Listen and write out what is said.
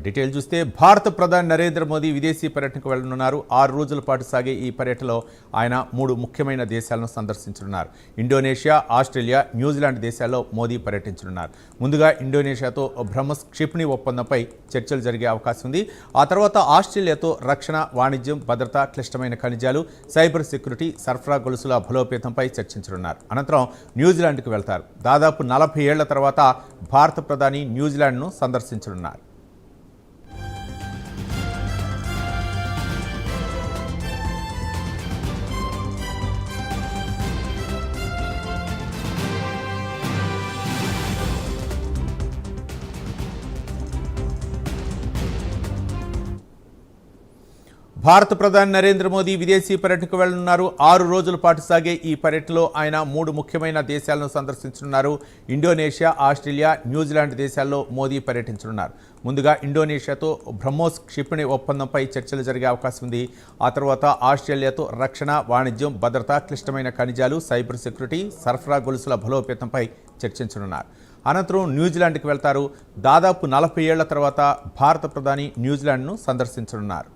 Detail చూస్తే భారత ప్రధాని నరేంద్ర మోదీ విదేశీ పర్యటనకు వెళ్లనున్నారు. 6 రోజుల పాటు సాగే ఈ పర్యటనలో ఆయన 3 ముఖ్యమైన దేశాలను సందర్శించనున్నారు. ఇండోనేషియా, ఆస్ట్రేలియా, న్యూజిలాండ్ దేశాల్లో మోదీ పర్యటించనున్నారు. ముందుగా ఇండోనేషియాతో బ్రహ్మోస్ క్షిపణి ఒప్పందంపై చర్చలు జరిగే అవకాశం ఉంది. ఆ తర్వాత ఆస్ట్రేలియాతో రక్షణ, వాణిజ్యం, భద్రత, క్లిష్టమైన ఖనిజాలు, సైబర్ సెక్యూరిటీ, సరఫరా గొలుసుల బలోపేతంపై చర్చించనున్నారు. అనంతరం న్యూజిలాండ్కు వెళ్తారు. దాదాపు 40 ఏళ్ల తర్వాత భారత ప్రధాని న్యూజిలాండ్ను సందర్శించనున్నారు. భారత ప్రధాని నరేంద్ర మోదీ విదేశీ పర్యటనకు వెళ్లనున్నారు. 6 రోజుల పాటు సాగే ఈ పర్యటనలో ఆయన 3 ముఖ్యమైన దేశాలను సందర్శించనున్నారు. ఇండోనేషియా, ఆస్ట్రేలియా, న్యూజిలాండ్ దేశాల్లో మోదీ పర్యటించనున్నారు. ముందుగా ఇండోనేషియాతో బ్రహ్మోస్ క్షిపణి ఒప్పందంపై చర్చలు జరిగే అవకాశం ఉంది. ఆ తర్వాత ఆస్ట్రేలియాతో రక్షణ, వాణిజ్యం, భద్రత, క్లిష్టమైన ఖనిజాలు, సైబర్ సెక్యూరిటీ, సరఫరా గొలుసుల బలోపేతంపై చర్చించనున్నారు. అనంతరం న్యూజిలాండ్కి వెళ్తారు. దాదాపు 40 ఏళ్ల తర్వాత భారత ప్రధాని న్యూజిలాండ్ను సందర్శించనున్నారు.